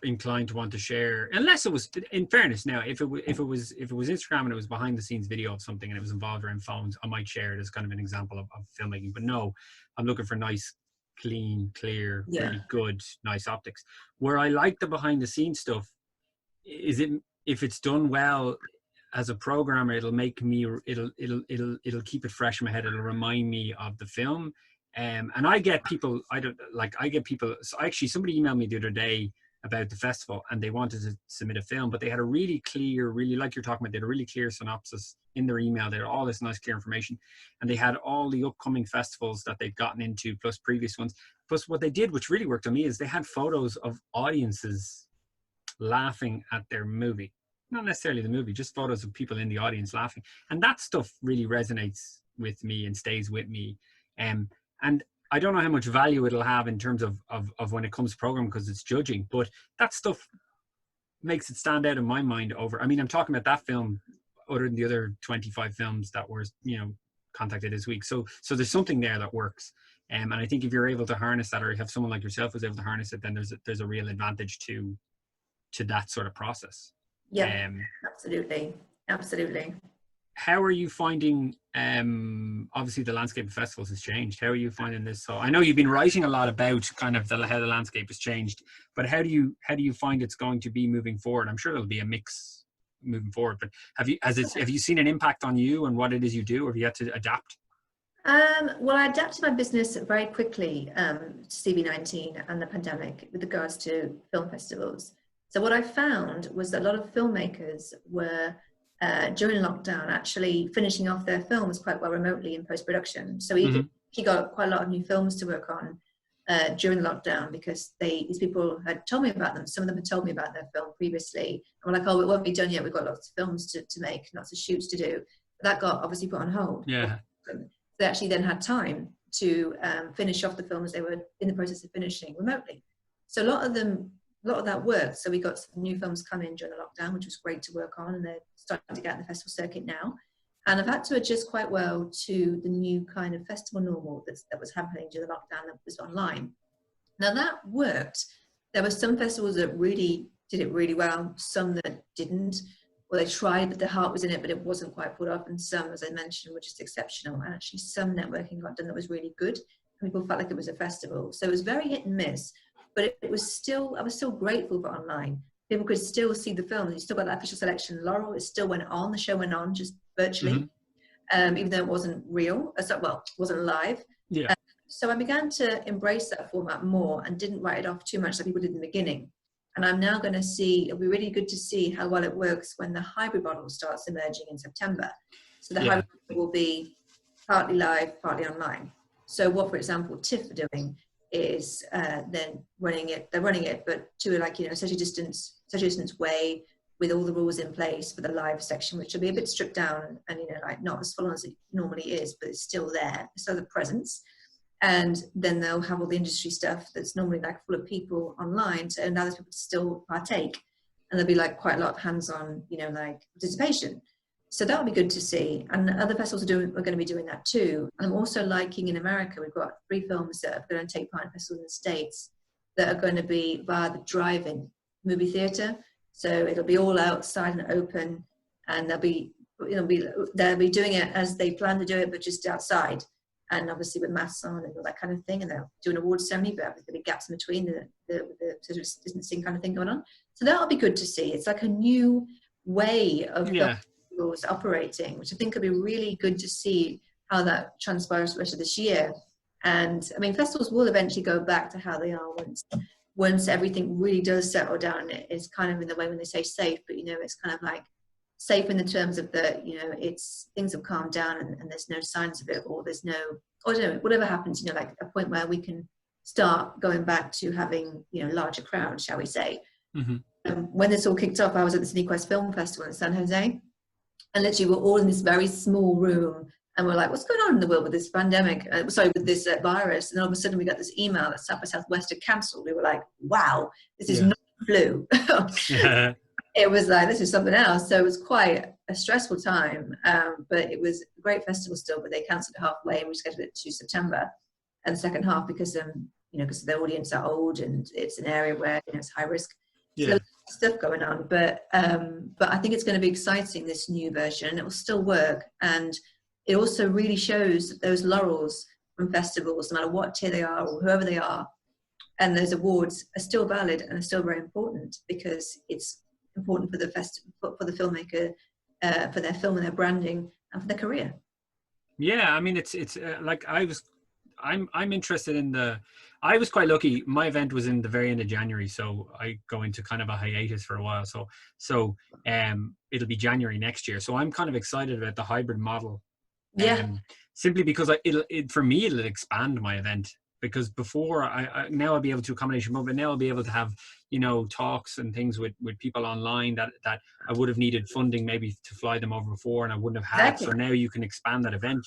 inclined to want to share, unless it was, in fairness now, if it was Instagram and it was behind the scenes video of something and it was involved around phones, I might share it as kind of an example of filmmaking. But no, I'm looking for nice, clean, clear, really good, nice optics. Where I like the behind the scenes stuff is if it's done well as a programmer, it'll make me, it'll keep it fresh in my head. It'll remind me of the film. And I get people, so actually somebody emailed me the other day about the festival and they wanted to submit a film, but they had a really clear, really like you're talking about, they had a really clear synopsis in their email. They had all this nice, clear information, and they had all the upcoming festivals that they'd gotten into, plus previous ones. Plus what they did, which really worked on me, is they had photos of audiences laughing at their movie. Not necessarily the movie, just photos of people in the audience laughing. And that stuff really resonates with me and stays with me. And I don't know how much value it'll have in terms of when it comes to program, because it's judging, but that stuff makes it stand out in my mind over, I mean, I'm talking about that film other than the other 25 films that were, you know, contacted this week. So there's something there that works. And I think if you're able to harness that, or you have someone like yourself who's able to harness it, then there's a real advantage to that sort of process. Yeah, absolutely. How are you finding, obviously the landscape of festivals has changed. How are you finding this? So I know you've been writing a lot about kind of how the landscape has changed, but how do you find it's going to be moving forward? I'm sure there'll be a mix moving forward, but have you seen an impact on you and what it is you do, or have you had to adapt? Well, I adapted my business very quickly to CV-19 and the pandemic with regards to film festivals. So what I found was that a lot of filmmakers were, during lockdown, actually finishing off their films quite well remotely in post-production. So he got quite a lot of new films to work on during the lockdown because these people had told me about them. Some of them had told me about their film previously. And we're like, oh, it won't be done yet. We've got lots of films to make, lots of shoots to do. But that got obviously put on hold. Yeah. They actually then had time to finish off the films they were in the process of finishing remotely. So a lot of that worked. So we got some new films coming during the lockdown, which was great to work on, and they're starting to get in the festival circuit now. And I've had to adjust quite well to the new kind of festival normal that was happening during the lockdown that was online. Now that worked. There were some festivals that really did it really well, some that didn't. Well, they tried, but their heart was in it, but it wasn't quite put off. And some, as I mentioned, were just exceptional. And actually some networking got done that was really good. People felt like it was a festival. So it was very hit and miss, but I was still grateful for online. People could still see the film. You still got that official selection. Laurel, it still went on. The show went on just virtually, even though it wasn't real. Wasn't live. Yeah. So I began to embrace that format more and didn't write it off too much like people did in the beginning. And I'm now going to see, it'll be really good to see how well it works when the hybrid model starts emerging in September. So the hybrid model will be partly live, partly online. So what, for example, TIFF are doing is then they're running it, but to like, you know, social distance way with all the rules in place for the live section, which will be a bit stripped down and, you know, like not as full on as it normally is, but it's still there. It's still the presence. And then they'll have all the industry stuff that's normally like full of people online to allow those people to still partake. And there'll be like quite a lot of hands-on, you know, like participation. So that would be good to see. And other festivals are going to be doing that too. And I'm also liking in America, we've got 3 films that are going to take part in festivals in the States that are going to be via the drive-in movie theater. So it'll be all outside and open, and they'll be doing it as they plan to do it, but just outside. And obviously with masks on and all that kind of thing, and they'll do an awards ceremony, but there'll be gaps in between the sort of distancing kind of thing going on. So that'll be good to see. It's like a new way of festivals operating, which I think could be really good to see how that transpires the rest of this year. And I mean, festivals will eventually go back to how they are once everything really does settle down. It's kind of in the way when they say safe, but you know, it's kind of like safe in the terms of that, things have calmed down and there's no signs of it, or there's no, or I don't know, whatever happens, like a point where we can start going back to having, larger crowds, shall we say. When this all kicked off, I was at the Cinequest Film Festival in San Jose, and literally we're all in this very small room, and we're like, what's going on in the world with this pandemic? With this virus. And then all of a sudden we got this email that South by Southwest had cancelled. We were like, wow, this is not flu. It was like, this is something else. So it was quite a stressful time, but it was a great festival still, but they cancelled it halfway and we scheduled it to September and the second half because, because the audience are old and it's an area where it's high risk. So there's stuff going on, but I think it's going to be exciting, this new version. It will still work, and it also really shows that those laurels from festivals, no matter what tier they are or whoever they are, and those awards are still valid and are still very important, because it's important for the for the filmmaker, for their film and their branding and for their career. Yeah, I mean, it's like I'm interested in I was quite lucky. My event was in the very end of January, so I go into kind of a hiatus for a while. So it'll be January next year. So I'm kind of excited about the hybrid model. Simply because for me it'll expand my event, because before now I'll be able to accommodate remote, but now I'll be able to have talks and things with people online that I would have needed funding maybe to fly them over before, and I wouldn't have had. Exactly. So now you can expand that event.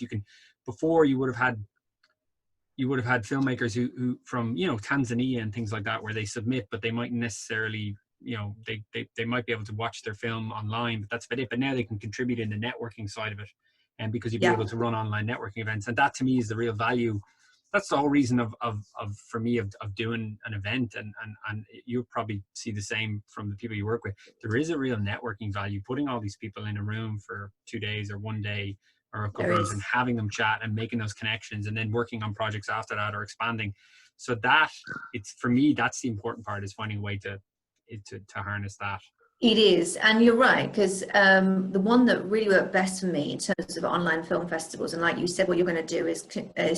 Before you would have had filmmakers who from Tanzania and things like that, where they submit, but they mightn't necessarily they might be able to watch their film online, but that's about it. But now they can contribute in the networking side of it, and because you'd be able to run online networking events, and that to me is the real value. That's the whole reason for me of doing an event, and you'll probably see the same from the people you work with. There is a real networking value putting all these people in a room for 2 days or 1 day or a couple of days and having them chat and making those connections, and then working on projects after that or expanding. So that for me, that's the important part, is finding a way to harness that. It is, and you're right, because the one that really worked best for me in terms of online film festivals, and like you said, what you're going to do is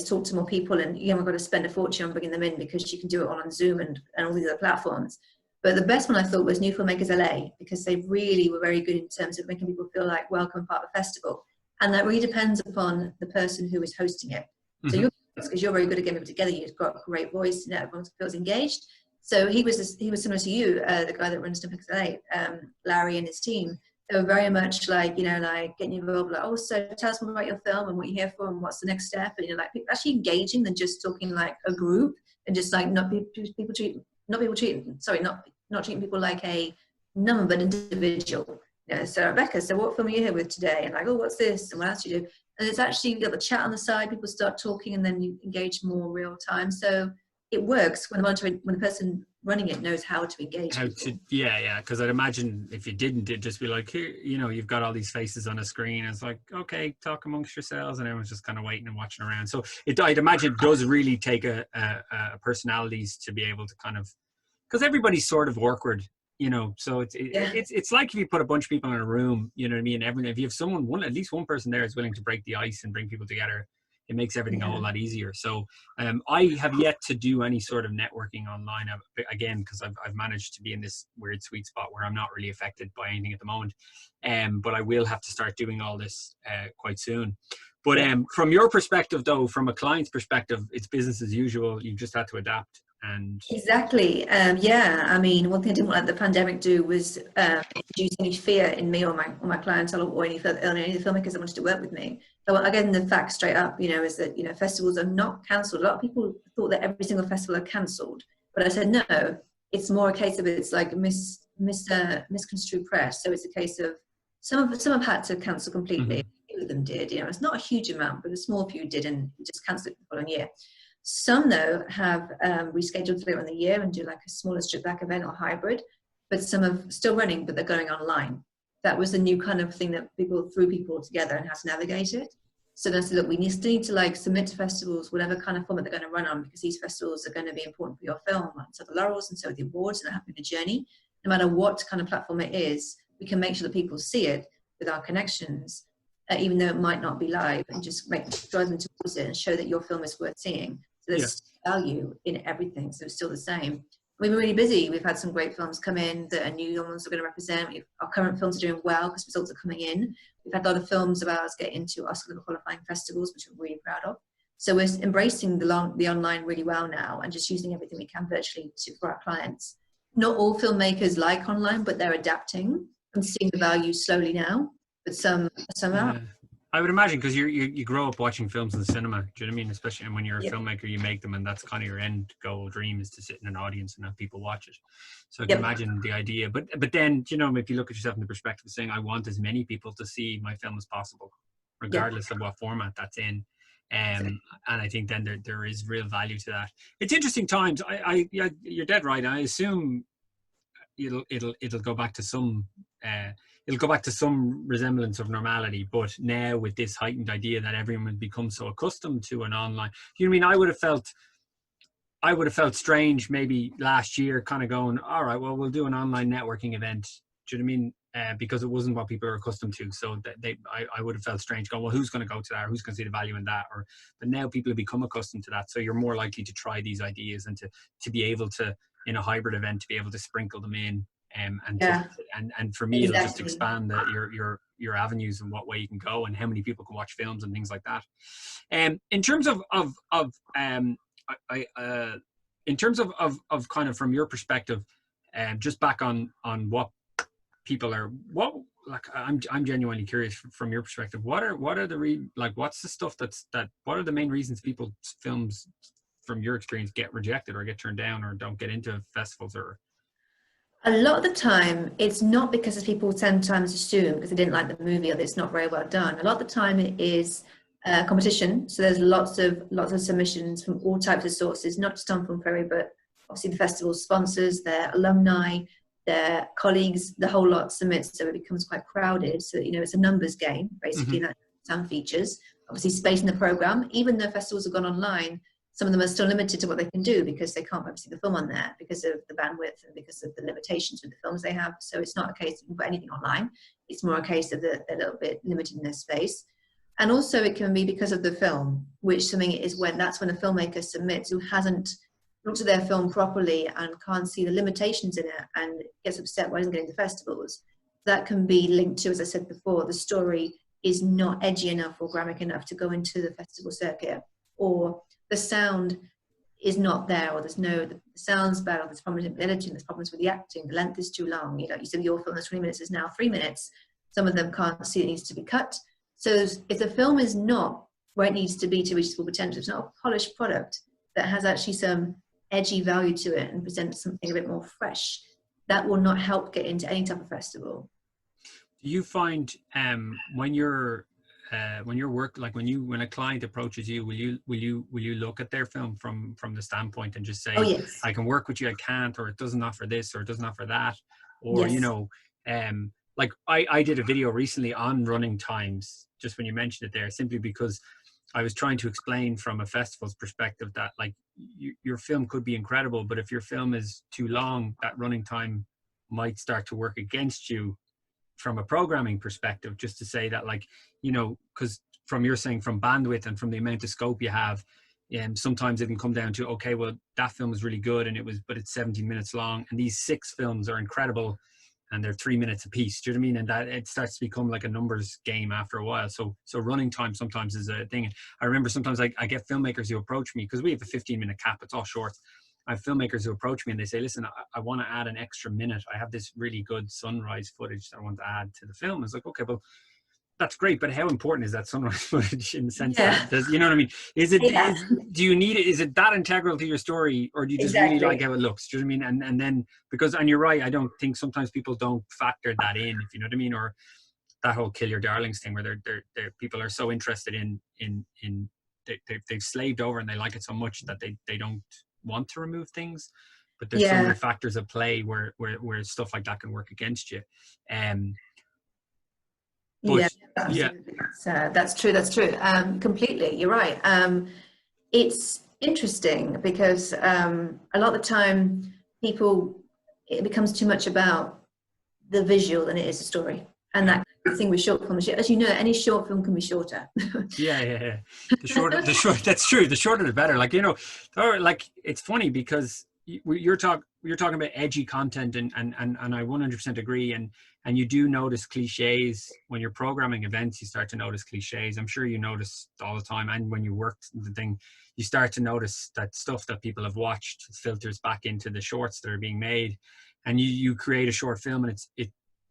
talk to more people, and you haven't got to spend a fortune on bringing them in, because you can do it all on Zoom and all these other platforms. But the best one I thought was New Filmmakers LA, because they really were very good in terms of making people feel like welcome and part of the festival. And that really depends upon the person who is hosting it. So because you're very good at getting people together, you've got a great voice, everyone feels engaged. So he was similar to you, the guy that runs New Filmmakers LA, Larry and his team. They were very much like, like getting involved, like, oh, so tell us more about your film and what you're here for and what's the next step. And like actually engaging than just talking like a group, and just like not treating people like a number, but individual. So Rebecca, so what film are you here with today? And like, oh, what's this? And what else do you do? And it's actually, you got the chat on the side, people start talking, and then you engage more real time. So it works when the person running it knows how to engage. Because I'd imagine if you didn't, it'd just be like, here, you've got all these faces on a screen. And it's like, okay, talk amongst yourselves, and everyone's just kind of waiting and watching around. So I'd imagine it does really take a personalities to be able to kind of, because everybody's sort of awkward. So it's like if you put a bunch of people in a room, you know what I mean? If you have at least one person there is willing to break the ice and bring people together, it makes everything a whole lot easier. So I have yet to do any sort of networking online, again, because I've managed to be in this weird sweet spot where I'm not really affected by anything at the moment. But I will have to start doing all this quite soon. But from your perspective, though, from a client's perspective, it's business as usual. You've just had to adapt. And exactly. I mean, one thing I didn't want the pandemic do was introduce any fear in me or my clientele, or any of the filmmakers that wanted to work with me. So again, the fact straight up, is that festivals are not cancelled. A lot of people thought that every single festival are cancelled, but I said no. It's more a case of it's like misconstrued press. So it's a case of some have had to cancel completely. A few of them did. It's not a huge amount, but a small few did, and just cancelled it the following year. Some, though, have rescheduled later in the year and do like a smaller strip back event or hybrid, but some are still running, but they're going online. That was the new kind of thing that threw people together and how to navigate it. So they said, look, we need to like submit to festivals, whatever kind of format they're going to run on, because these festivals are going to be important for your film, and so the laurels and so the awards, and they're having the journey. No matter what kind of platform it is, we can make sure that people see it with our connections, even though it might not be live, and just drive them towards it and show that your film is worth seeing. So there's value in everything, so it's still the same. We've been really busy. We've had some great films come in that are new ones we're going to represent. Our current films are doing well because results are coming in. We've had a lot of films of ours get into Oscar qualifying festivals, which we're really proud of. So we're embracing the online really well now and just using everything we can virtually for our clients. Not all filmmakers like online, but they're adapting and seeing the value slowly now. But some are. I would imagine, because you grow up watching films in the cinema. Do you know what I mean? Especially, and when you're a filmmaker, you make them, and that's kind of your end goal dream, is to sit in an audience and have people watch it. So I can imagine the idea. But then, you know, if you look at yourself in the perspective of saying, I want as many people to see my film as possible, regardless of what format that's in. And I think then there is real value to that. It's interesting times. You're dead right. I assume it'll go back to some. It'll go back to some resemblance of normality, but now with this heightened idea that everyone has become so accustomed to an online, you know what I mean? I would have felt strange maybe last year, kind of going, all right, well, we'll do an online networking event. Do you know what I mean? Because it wasn't what people are accustomed to. So I would have felt strange going, well, who's going to go to that? Or who's going to see the value in that? But now people have become accustomed to that. So you're more likely to try these ideas and to be able to, in a hybrid event, to be able to sprinkle them in. And for me, it'll just expand your avenues and what way you can go and how many people can watch films and things like that. In terms of kind of from your perspective, just back on what people are, I'm genuinely curious from your perspective. What are what's the stuff what are the main reasons people's films, from your experience, get rejected or get turned down or don't get into festivals? Or a lot of the time, it's not because, as people sometimes assume, because they didn't like the movie or it's not very well done. A lot of the time it is competition. So there's lots of submissions from all types of sources, not just on Film Prairie, but obviously the festival sponsors, their alumni, their colleagues, the whole lot submits. So it becomes quite crowded. So, you know, it's a numbers game, basically, that some features. Obviously space in the program, even though festivals have gone online, some of them are still limited to what they can do because they can't obviously the film on there because of the bandwidth and because of the limitations with the films they have. So it's not a case you can put anything online. It's more a case of they're a little bit limited in their space. And also it can be because of the film, which something is that's when a filmmaker submits who hasn't looked at their film properly and can't see the limitations in it and gets upset why it isn't getting to festivals. That can be linked to, as I said before, the story is not edgy enough or graphic enough to go into the festival circuit, or the sound is not there, or the sound's bad, or there's problems with editing, there's problems with the acting, the length is too long. You know, you said your film is 20 minutes is now 3 minutes. Some of them can't see it needs to be cut. So if the film is not where it needs to be to reach its full potential, it's not a polished product that has actually some edgy value to it and presents something a bit more fresh, that will not help get into any type of festival. Do you find when a client approaches you, will you look at their film from the standpoint and just say, oh, yes, I can work with you, I can't, or it doesn't offer this, or it doesn't offer that, or yes, you know, like I did a video recently on running times, just when you mentioned it there, simply because I was trying to explain from a festival's perspective that like your film could be incredible, but if your film is too long, that running time might start to work against you from a programming perspective, just to say that, like, you know, because from you're saying from bandwidth and from the amount of scope you have, sometimes it can come down to, okay, well, that film is really good but it's 17 minutes long, and these 6 films are incredible and they're 3 minutes a piece. Do you know what I mean? And that it starts to become like a numbers game after a while. So running time sometimes is a thing. I remember sometimes I get filmmakers who approach me, because we have a 15-minute cap, it's all short. I have filmmakers who approach me and they say, listen, I want to add an extra minute. I have this really good sunrise footage that I want to add to the film. It's like, okay, well, that's great, but how important is that sunrise footage in the sense that, you know what I mean? Do you need it? Is it that integral to your story, or do you just really like how it looks? Do you know what I mean? And then, and you're right, I don't think sometimes people don't factor that in, if you know what I mean, or that whole kill your darlings thing where they're people are so interested in they've slaved over and they like it so much that they don't want to remove things, but there's so many factors at play where stuff like that can work against you. That's true. Completely, you're right. It's interesting because a lot of the time it becomes too much about the visual than it is the story, and that thing with short films, as you know, any short film can be shorter. The shorter, that's true, the shorter the better. Like, you know, or like, it's funny because you're talking about edgy content, and I 100% agree. And you do notice cliches when you're programming events. You start to notice cliches. I'm sure you notice all the time. And when you work the thing, you start to notice that stuff that people have watched filters back into the shorts that are being made, and you create a short film, and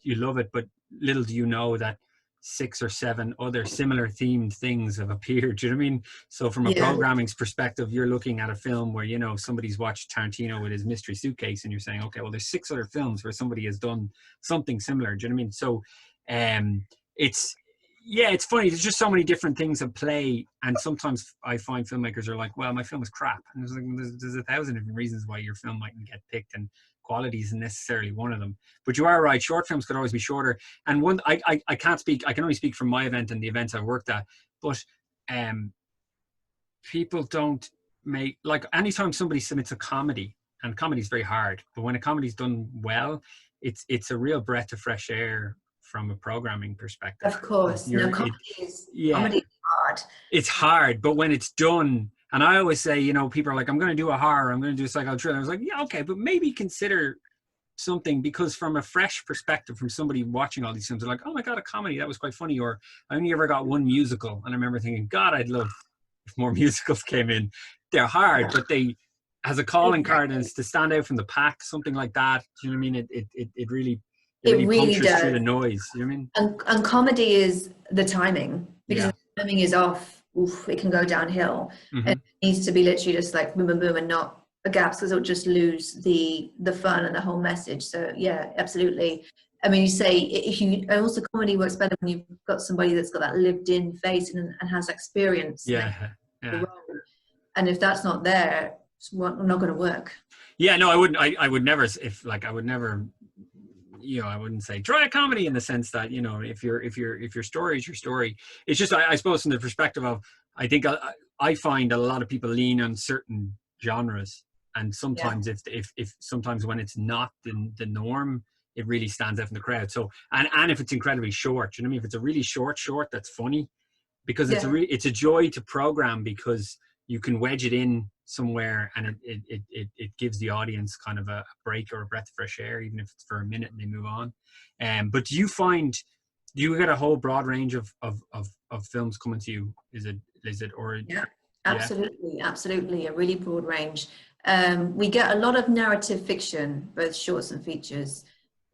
you love it. But little do you know that 6 or 7 other similar themed things have appeared. Do you know what I mean? So from a programming's perspective, you're looking at a film where, you know, somebody's watched Tarantino with his mystery suitcase, and you're saying, okay, well, there's 6 other films where somebody has done something similar. Do you know what I mean? So it's funny. There's just so many different things at play. And sometimes I find filmmakers are like, well, my film is crap. And there's 1,000 different reasons why your film mightn't get picked, and quality isn't necessarily one of them. But you are right, short films could always be shorter. And one, I can't speak, I can only speak from my event and the events I've worked at, but people don't make, like, anytime somebody submits a comedy, and comedy is very hard, but when a comedy's done well, it's a real breath of fresh air from a programming perspective. Of course. Comedy is hard. It's hard, but when it's done, and I always say, you know, people are like, I'm going to do a horror, I'm going to do a psychological thriller. I was like, yeah, okay, but maybe consider something, because from a fresh perspective, from somebody watching all these films, they're like, oh my God, a comedy, that was quite funny. Or I only ever got one musical, and I remember thinking, God, I'd love if more musicals came in. They're hard, but they, as a calling card, and to stand out from the pack, something like that. You know what I mean? It really punctures does through the noise. You know what I mean? And comedy is the timing, because if the timing is off, it can go downhill. Mm-hmm. It needs to be literally just like boom, boom, boom, and not a gaps, because it'll just lose the fun and the whole message. So yeah, absolutely. I mean, you say and also comedy works better when you've got somebody that's got that lived-in face and has experience. Yeah. And if that's not there, it's not going to work. Yeah, no, I wouldn't. I would never. I would never. You know, I wouldn't say try a comedy, in the sense that, you know, if your story is your story. It's just, I suppose, from the perspective of, I think I find a lot of people lean on certain genres, and sometimes if sometimes when it's not the norm, it really stands out from the crowd. So and if it's incredibly short, you know what I mean? If it's a really short that's funny, because it's a joy to program, because you can wedge it in somewhere, and it gives the audience kind of a break or a breath of fresh air, even if it's for a minute and they move on. But do you get a whole broad range of films coming to you? Is it or absolutely a really broad range. We get a lot of narrative fiction, both shorts and features.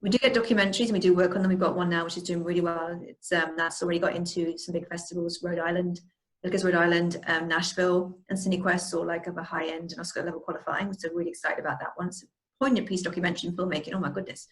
We do get documentaries, and we do work on them. We've got one now which is doing really well. It's that's already got into some big festivals, Rhode Island, Nashville, and CineQuest, or like of a high end and Oscar level qualifying. So really excited about that one. It's a poignant piece of documentary and filmmaking. Oh my goodness.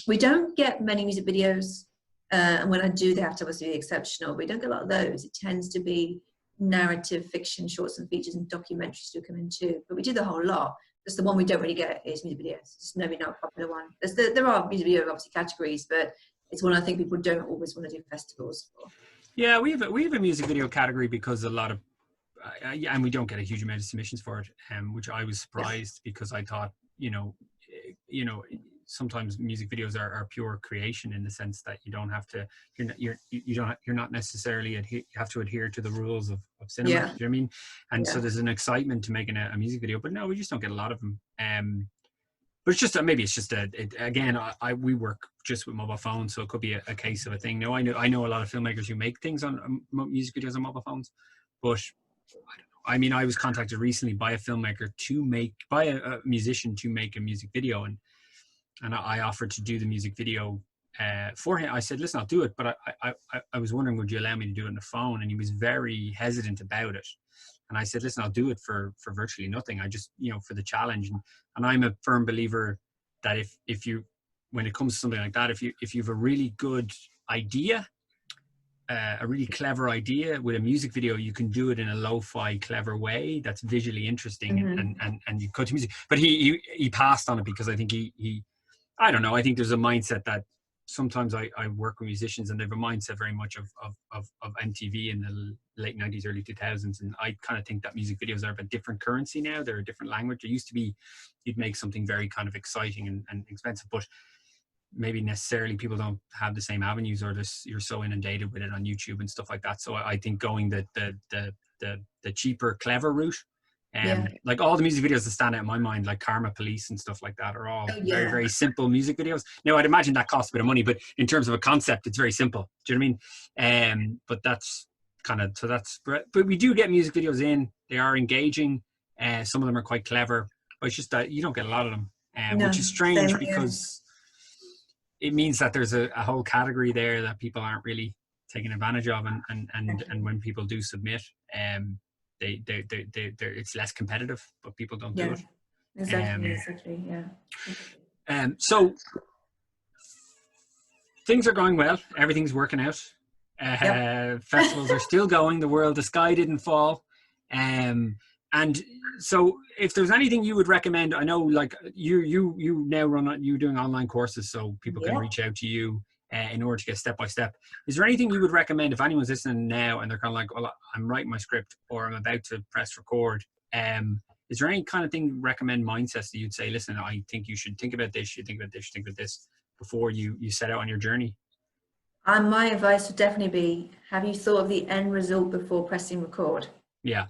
We don't get many music videos, and when I do, they have to obviously be exceptional. We don't get a lot of those. It tends to be narrative fiction, shorts and features, and documentaries do come in too. But we do the whole lot. Just the one we don't really get is music videos. It's maybe not a popular one. There are music video obviously categories, but it's one I think people don't always want to do festivals for. Yeah, we have a music video category, because a lot of and we don't get a huge amount of submissions for it, which I was surprised, because I thought, you know, sometimes music videos are pure creation, in the sense that you don't have to, you're not necessarily you have to adhere to the rules of cinema. Do you know what I mean? And so there's an excitement to making a music video, but no, we just don't get a lot of them. But it's just maybe it's just again, we work just with mobile phones, so it could be a case of a thing. No, I know a lot of filmmakers who make things on music videos on mobile phones, but I don't know. I mean, I was contacted recently by a filmmaker by a musician to make a music video, and I offered to do the music video for him. I said, listen, I'll do it, but I was wondering, would you allow me to do it on the phone? And he was very hesitant about it. And I said, listen, I'll do it for virtually nothing. I just, you know, for the challenge. And I'm a firm believer that if you, when it comes to something like that, if you've a really good idea, a really clever idea with a music video, you can do it in a lo-fi, clever way that's visually interesting, and you cut to music. But he passed on it, because I think he I don't know. I think there's a mindset that sometimes I work with musicians, and they have a mindset very much of MTV in the late 90s, early 2000s. And I kind of think that music videos are of a different currency now. They're a different language. It used to be, you'd make something very kind of exciting and expensive, but maybe necessarily people don't have the same avenues, or you're so inundated with it on YouTube and stuff like that. So I think going the cheaper, clever route Like all the music videos that stand out in my mind, like Karma Police and stuff like that, are all very, very simple music videos. Now, I'd imagine that costs a bit of money, but in terms of a concept, it's very simple. Do you know what I mean? But that's kind of, but we do get music videos in. They are engaging. Some of them are quite clever, but it's just that you don't get a lot of them, which is strange because it means that there's a whole category there that people aren't really taking advantage of, and when people do submit, it's less competitive, but people don't do it. Exactly. So things are going well. Everything's working out. Festivals are still going. The sky didn't fall. And so if there's anything you would recommend, I know like you now you're doing online courses, so people can reach out to you in order to get step by step. Is there anything you would recommend if anyone's listening now and they're kind of like, well, I'm writing my script or I'm about to press record? Is there any kind of thing, recommend mindsets that you'd say, listen, I think you should think about this, you think about this, you think about this before you set out on your journey? My advice would definitely be, have you thought of the end result before pressing record? Yeah.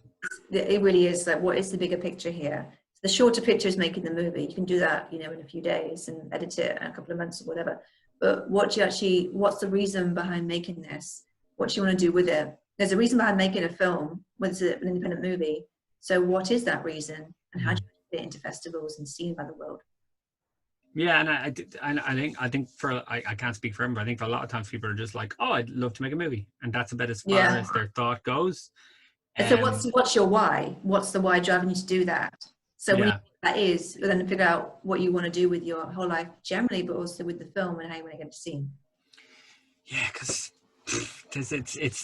It really is like, what is the bigger picture here? The shorter picture is making the movie. You can do that, in a few days and edit it in a couple of months or whatever. But what's the reason behind making this? What do you want to do with it? There's a reason behind making a film, whether it's an independent movie. So what is that reason? And how do you get it into festivals and seen by the world? Yeah, and I think I can't speak for everyone, but I think for a lot of times people are just like, oh, I'd love to make a movie. And that's about as far as their thought goes. So what's your why? What's the why driving you to do that? So when that is, then figure out what you want to do with your whole life generally, but also with the film and how you want to get it seen. Yeah, because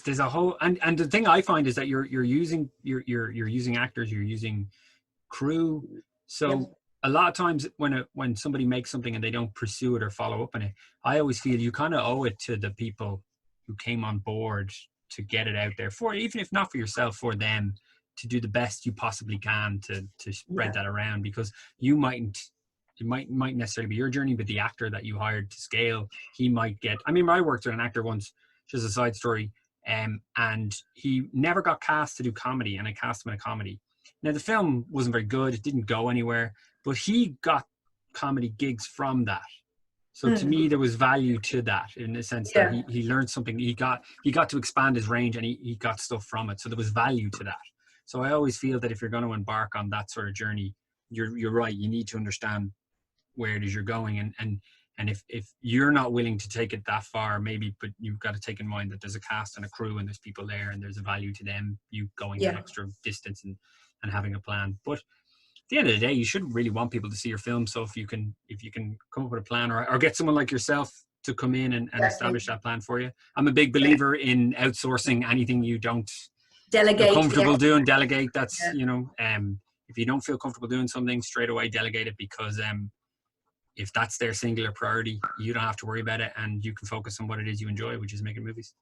there's a whole, and the thing I find is that you're using actors, you're using crew. So a lot of times when somebody makes something and they don't pursue it or follow up on it, I always feel you kind of owe it to the people who came on board to get it out there for, even if not for yourself, for them, to do the best you possibly can to spread that around, because it might necessarily be your journey, but the actor that you hired to scale, he might get, I mean, I worked with an actor once, just a side story, and he never got cast to do comedy, and I cast him in a comedy. Now the film wasn't very good, it didn't go anywhere, but he got comedy gigs from that. So to me, there was value to that, in the sense that he learned something. He got to expand his range, and he got stuff from it. So there was value to that. So I always feel that if you're going to embark on that sort of journey, you're right. You need to understand where it is you're going, and if you're not willing to take it that far, maybe, but you've got to take in mind that there's a cast and a crew, and there's people there, and there's a value to them, you going that extra distance and having a plan. But at the end of the day, you shouldn't really want people to see your film. So if you can come up with a plan, or get someone like yourself to come in and establish that plan for you. I'm a big believer in outsourcing anything you don't feel comfortable doing. Delegate. That's if you don't feel comfortable doing something, straight away delegate it, because if that's their singular priority, you don't have to worry about it, and you can focus on what it is you enjoy, which is making movies.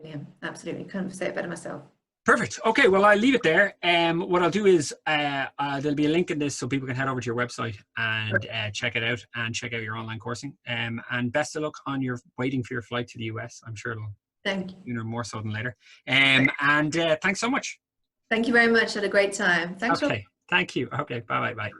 Yeah, absolutely. Couldn't say it better myself. Perfect. Okay, well, I'll leave it there. What I'll do is there'll be a link in this so people can head over to your website and check it out, and check out your online coursing. And best of luck on your waiting for your flight to the US. I'm sure it'll, thank you. More so than later. And thanks so much. Thank you very much. Had a great time. Thanks. Okay. Thank you. Okay. Bye.